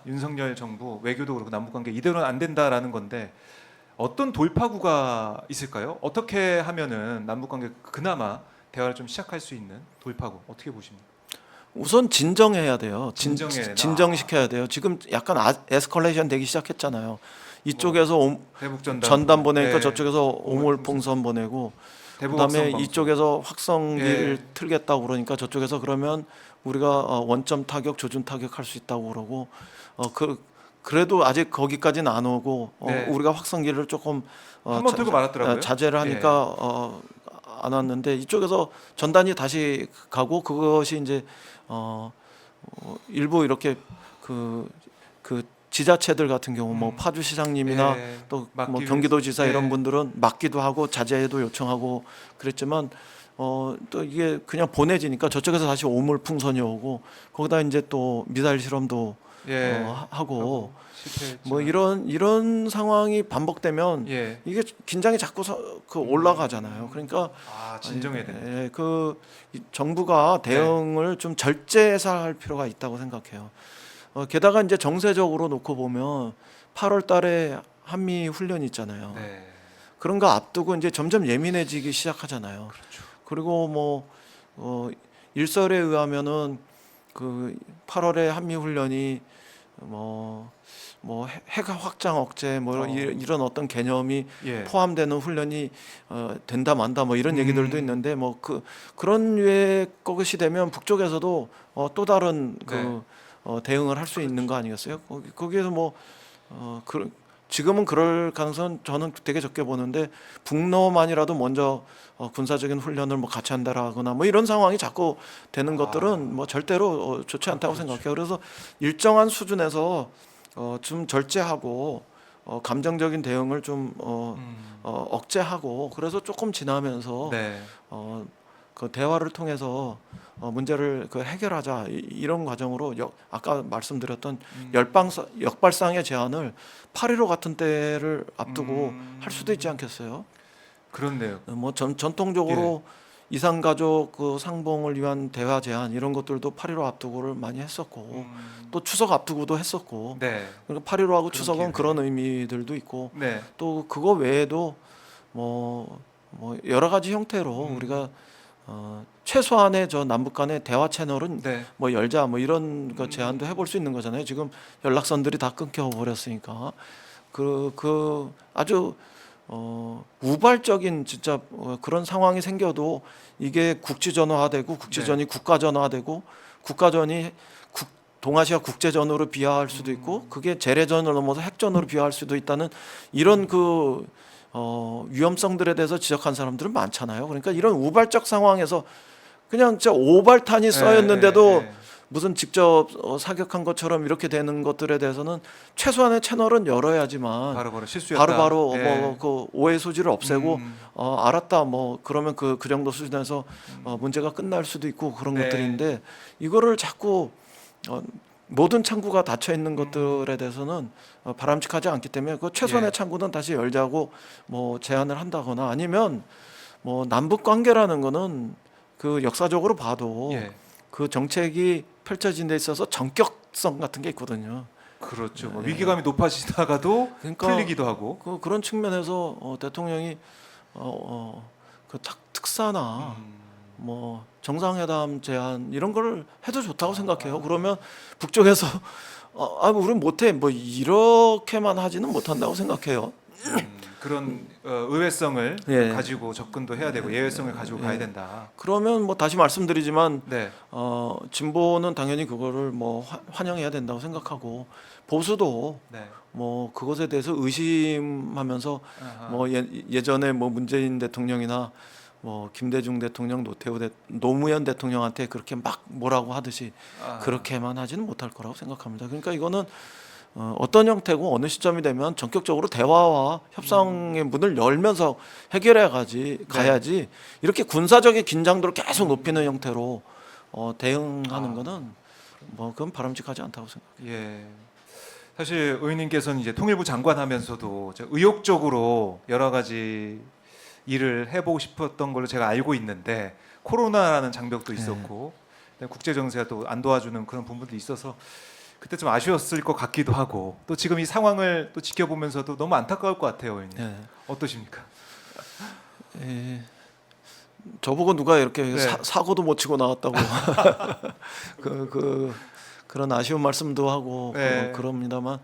윤석열 정부 외교도 그렇고 남북관계 이대로는 안 된다라는 건데 어떤 돌파구가 있을까요? 어떻게 하면은 남북관계 그나마 대화를 좀 시작할 수 있는 돌파구 어떻게 보십니까? 우선 진정해야 돼요. 진정해. 진정시켜야 돼요. 지금 약간 에스컬레이션 되기 시작했잖아요. 뭐 이쪽에서 대북 전단, 전단 보내니까 예, 저쪽에서 오물풍선 보내고 대북 그다음에 확성 방송. 이쪽에서 확성기를 예. 틀겠다고 그러니까 저쪽에서 그러면 우리가 원점 타격, 조준 타격할 수 있다고 그러고 그래도 아직 거기까지는 안 오고 네. 우리가 확성기를 조금 한번 틀고 말았더라고요. 자제를 하니까 안 왔는데 이쪽에서 전단이 다시 가고 그것이 이제 일부 이렇게 그 지자체들 같은 경우 뭐 파주시장님이나 예, 또 막기 뭐 위해서. 경기도지사 예. 이런 분들은 막기도 하고 자제도 요청하고 그랬지만 또 이게 그냥 보내지니까 저쪽에서 다시 오물풍선이 오고 거기다 이제 또 미사일 실험도 예. 하고 실패했지만. 뭐 이런 상황이 반복되면 예. 이게 긴장이 자꾸 올라가잖아요. 그러니까 진정해야 된다. 이 정부가 네. 대응을 좀 절제해서 할 필요가 있다고 생각해요. 게다가 이제 정세적으로 놓고 보면 8월 달에 한미 훈련이 있잖아요. 네. 그런 거 앞두고 이제 점점 예민해지기 시작하잖아요. 그렇죠. 그리고 일설에 의하면은 그 8월에 한미 훈련이 해가 확장 억제 이런 어떤 개념이 예. 포함되는 훈련이 된다 만다 뭐 이런 얘기들도 있는데 그런 류의 것이 되면 북쪽에서도 또 다른 네. 대응을 할 수 있는 거 아니겠어요? 거기에서 지금은 그럴 가능성 저는 되게 적게 보는데 북러만이라도 먼저 군사적인 훈련을 같이 한다라거나 이런 상황이 자꾸 되는 것들은 절대로 좋지 않다고 생각해요. 그래서 일정한 수준에서 좀 절제하고 감정적인 대응을 좀 억제하고 그래서 조금 지나면서 네. 그 대화를 통해서 문제를 해결하자 이런 과정으로 아까 말씀드렸던 역발상의 제안을 8.15 같은 때를 앞두고 할 수도 있지 않겠어요? 그렇네요. 전통적으로 이산가족 그 상봉을 위한 대화 제안 이런 것들도 8.15 앞두고를 많이 했었고 또 추석 앞두고도 했었고 네. 그러니까 8.15하고 그런 추석은 기회. 그런 의미들도 있고 네. 또 그거 외에도 여러 가지 형태로 우리가 최소한의 저 남북 간의 대화 채널은 네. 열자 이런 거 제안도 해볼 수 있는 거잖아요. 지금 연락선들이 다 끊겨 버렸으니까 아주 우발적인 진짜 그런 상황이 생겨도 이게 국지전화되고 국지전이 국가전화되고 국가전이 동아시아 국제전으로 비화할 수도 있고 그게 재래전을 넘어서 핵전으로 비화할 수도 있다는 이런 위험성들에 대해서 지적한 사람들은 많잖아요. 그러니까 이런 우발적 상황에서 그냥 진짜 오발탄이 쌓였는데도 무슨 직접 사격한 것처럼 이렇게 되는 것들에 대해서는 최소한의 채널은 열어야지만 바로 실수였다. 바로바로 예. 그 오해 소지를 없애고 알았다 그러면 그 정도 수준에서 문제가 끝날 수도 있고 그런 네. 것들인데 이거를 자꾸 모든 창구가 닫혀 있는 것들에 대해서는 바람직하지 않기 때문에 그 최소한의 창구는 다시 열자고 제안을 한다거나 아니면 남북 관계라는 거는 그 역사적으로 봐도 예. 그 정책이 펼쳐진 데 있어서 전격성 같은 게 있거든요. 그렇죠. 위기감이 높아지다가도 그러니까 풀리기도 하고. 그런 측면에서 대통령이 그 특사나 정상회담 제안 이런 걸 해도 좋다고 생각해요. 그러면 북쪽에서 우리는 못해 이렇게만 하지는 못한다고 생각해요. 그런 의외성을 예. 가지고 접근도 해야 되고 예외성을 가지고 가야 된다. 그러면 다시 말씀드리지만 네. 진보는 당연히 그거를 환영해야 된다고 생각하고 보수도 네. 그것에 대해서 의심하면서 아하. 예전에 문재인 대통령이나 김대중 대통령, 노무현 대통령한테 그렇게 막 뭐라고 하듯이 그렇게만 하지는 못할 거라고 생각합니다. 그러니까 이거는 어떤 형태고 어느 시점이 되면 전격적으로 대화와 협상의 문을 열면서 해결해 가야지 이렇게 군사적인 긴장도를 계속 높이는 형태로 대응하는 거는 그건 바람직하지 않다고 생각해요. 예. 사실 의원님께서는 이제 통일부 장관 하면서도 의욕적으로 여러 가지 일을 해보고 싶었던 걸로 제가 알고 있는데 코로나라는 장벽도 있었고 국제 정세가 또 안 도와주는 그런 부분도 있어서 그때 좀 아쉬웠을 것 같기도 하고 또 지금 이 상황을 또 지켜보면서도 너무 안타까울 것 같아요, 의원님. 네. 어떠십니까? 예, 저보고 누가 이렇게 네. 사고도 못 치고 나왔다고 그런 아쉬운 말씀도 하고 네. 그럽니다만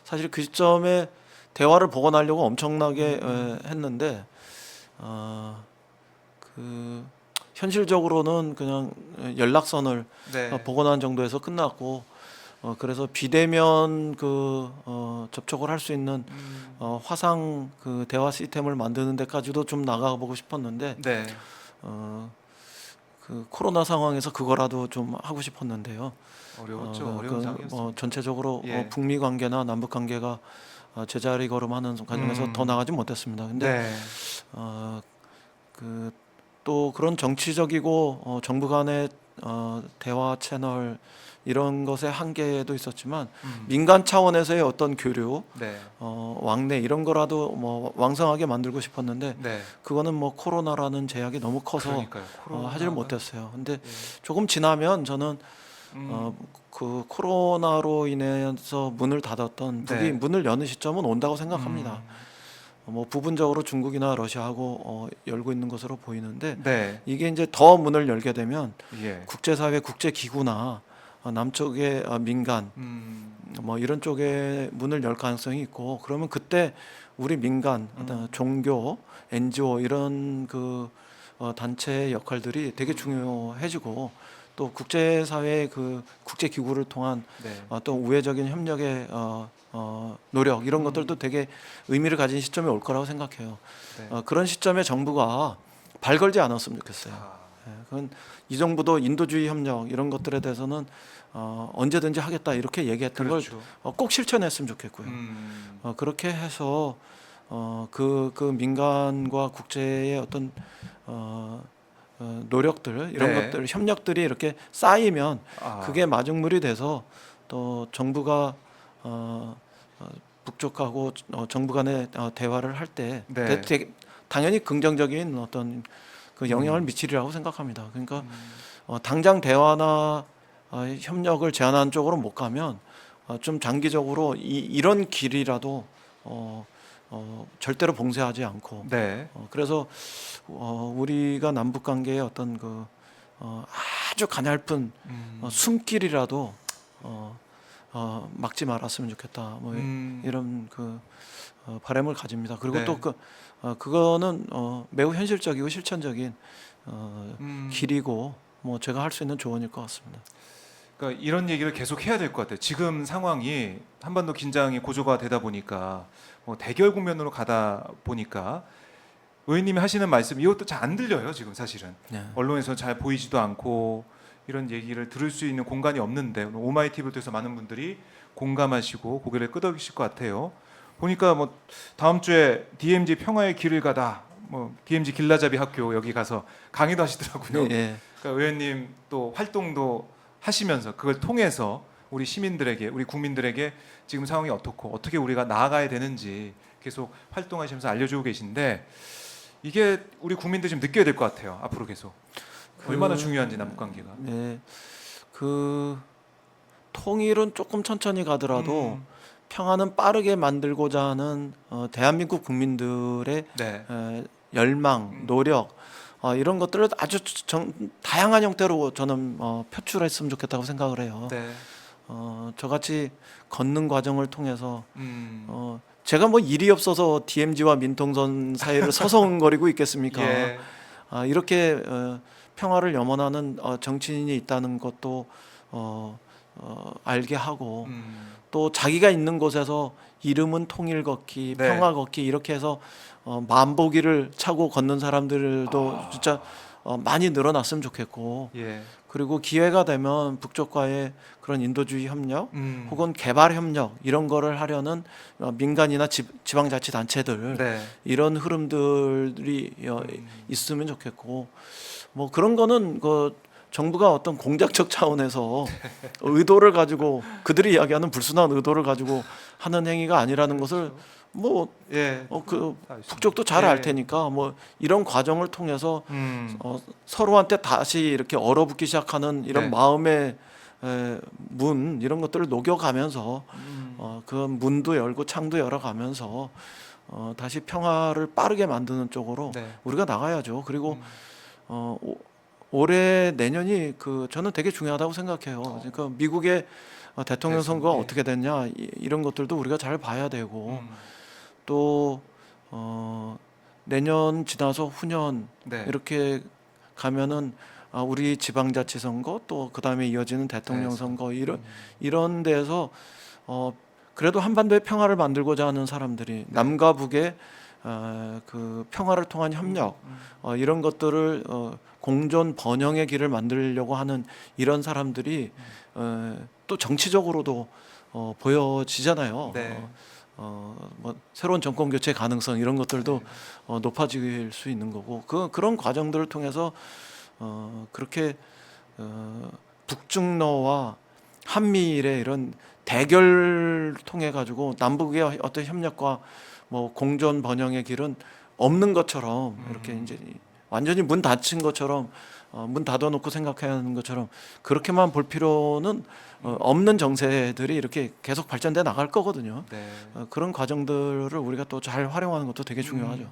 사실 그 시점에 대화를 복원하려고 엄청나게 했는데 그 현실적으로는 그냥 연락선을 네. 복원한 정도에서 끝났고 그래서 비대면 접촉을 할 수 있는 화상 그 대화 시스템을 만드는 데까지도 좀 나가보고 싶었는데 네. 그 코로나 상황에서 그거라도 좀 하고 싶었는데요. 어려웠죠. 어려운 상황이었습니다. 전체적으로 예. 북미 관계나 남북 관계가 제자리 걸음하는 과정에서 더 나가지 못했습니다. 근데 네. 또 그런 정치적이고 정부 간의 대화 채널 이런 것의 한계도 있었지만 민간 차원에서의 어떤 교류, 네. 왕래 이런 거라도 뭐 왕성하게 만들고 싶었는데 네. 그거는 뭐 코로나라는 제약이 너무 커서 그러니까요. 하지를 못했어요. 근데 예. 조금 지나면 저는 음. 그 코로나로 인해서 문을 닫았던 북이 네. 문을 여는 시점은 온다고 생각합니다. 뭐 부분적으로 중국이나 러시아하고 열고 있는 것으로 보이는데 네. 이게 이제 더 문을 열게 되면 예. 국제사회, 국제기구나 남쪽의 민간 뭐 이런 쪽에 문을 열 가능성이 있고 그러면 그때 우리 민간 종교, NGO 이런 단체의 역할들이 되게 중요해지고 또 국제사회 그 국제기구를 통한 네. 또 우회적인 협력의 노력 이런 것들도 되게 의미를 가진 시점이 올 거라고 생각해요. 네. 그런 시점에 정부가 발걸지 않았으면 좋겠어요. 아. 그건 이 정부도 인도주의 협력 이런 것들에 대해서는 언제든지 하겠다 이렇게 얘기했던 그렇죠. 걸 꼭 실천했으면 좋겠고요. 그렇게 해서 그 민간과 국제의 어떤 노력들 이런 네. 것들 협력들이 이렇게 쌓이면 아. 그게 마중물이 돼서 또 정부가 북쪽하고 정부 간의 대화를 할 때 네. 당연히 긍정적인 어떤 그 영향을 미치리라고 생각합니다. 그러니까 당장 대화나 협력을 제한하는 쪽으로 못 가면 좀 장기적으로 이런 길이라도 절대로 봉쇄하지 않고 네. 그래서 우리가 남북 관계의 어떤 아주 가냘픈 숨길이라도 막지 말았으면 좋겠다. 뭐 이런 바람을 가집니다. 그리고 네. 또 그거는 매우 현실적이고 실천적인 길이고 뭐 제가 할 수 있는 조언일 것 같습니다. 그러니까 이런 얘기를 계속 해야 될 것 같아요. 지금 상황이 한반도 긴장이 고조가 되다 보니까 뭐 대결 국면으로 가다 보니까 의원님이 하시는 말씀 이것도 잘 안 들려요. 지금 사실은 네. 언론에서 잘 보이지도 않고 이런 얘기를 들을 수 있는 공간이 없는데 오늘 오마이TV를 통해서 많은 분들이 공감하시고 고개를 끄덕이실 것 같아요. 보니까 뭐 다음 주에 DMZ 평화의 길을 가다 뭐 DMZ 길라잡이 학교 여기 가서 강의도 하시더라고요. 네. 그러니까 의원님 또 활동도 하시면서 그걸 통해서 우리 시민들에게 우리 국민들에게 지금 상황이 어떻고 어떻게 우리가 나아가야 되는지 계속 활동하시면서 알려주고 계신데 이게 우리 국민들 좀 느껴야 될 것 같아요. 앞으로 계속 얼마나 중요한지 남북 관계가. 네. 통일은 조금 천천히 가더라도 평화는 빠르게 만들고자 하는 대한민국 국민들의 네. 열망, 노력 이런 것들을 아주 다양한 형태로 저는 표출했으면 좋겠다고 생각을 해요. 네. 저같이 걷는 과정을 통해서 제가 뭐 일이 없어서 DMZ와 민통선 사이를 서성거리고 있겠습니까? 예. 이렇게 평화를 염원하는 정치인이 있다는 것도 알게 하고 또 자기가 있는 곳에서 이름은 통일 걷기, 네. 평화 걷기 이렇게 해서 만보기를 차고 걷는 사람들도 진짜 많이 늘어났으면 좋겠고 예. 그리고 기회가 되면 북쪽과의 그런 인도주의 협력 혹은 음. 개발 협력 이런 거를 하려는 민간이나 지방자치단체들 네. 이런 흐름들이 있으면 좋겠고 뭐 그런 거는 정부가 어떤 공작적 차원에서 의도를 가지고 그들이 이야기하는 불순한 의도를 가지고 하는 행위가 아니라는 것을 뭐 예. 북쪽도 잘 알 테니까 뭐 이런 과정을 통해서 서로한테 다시 이렇게 얼어붙기 시작하는 이런 네. 마음의 문 이런 것들을 녹여가면서 그 문도 열고 창도 열어가면서 다시 평화를 빠르게 만드는 쪽으로 네. 우리가 나가야죠. 그리고 올해 내년이 저는 되게 중요하다고 생각해요. 그러니까 미국의 대통령 선거가 예. 어떻게 됐냐 이런 것들도 우리가 잘 봐야 되고 또 내년 지나서 후년 네. 이렇게 가면은 우리 지방자치선거 또 그다음에 이어지는 대통령 선거 이런 데서 그래도 한반도의 평화를 만들고자 하는 사람들이 남과 북의 그 평화를 통한 협력 이런 것들을 공존 번영의 길을 만들려고 하는 이런 사람들이 또 정치적으로도 보여지잖아요. 네. 뭐 새로운 정권 교체 가능성 이런 것들도 높아질 수 있는 거고 그런 과정들을 통해서 그렇게 북중러와 한미일의 이런 대결을 통해 가지고 남북의 어떤 협력과 뭐 공존 번영의 길은 없는 것처럼 이렇게 이제 완전히 문 닫힌 것처럼 문 닫아놓고 생각해야 하는 것처럼 그렇게만 볼 필요는 없는 정세들이 이렇게 계속 발전돼 나갈 거거든요. 네. 그런 과정들을 우리가 또 잘 활용하는 것도 되게 중요하죠.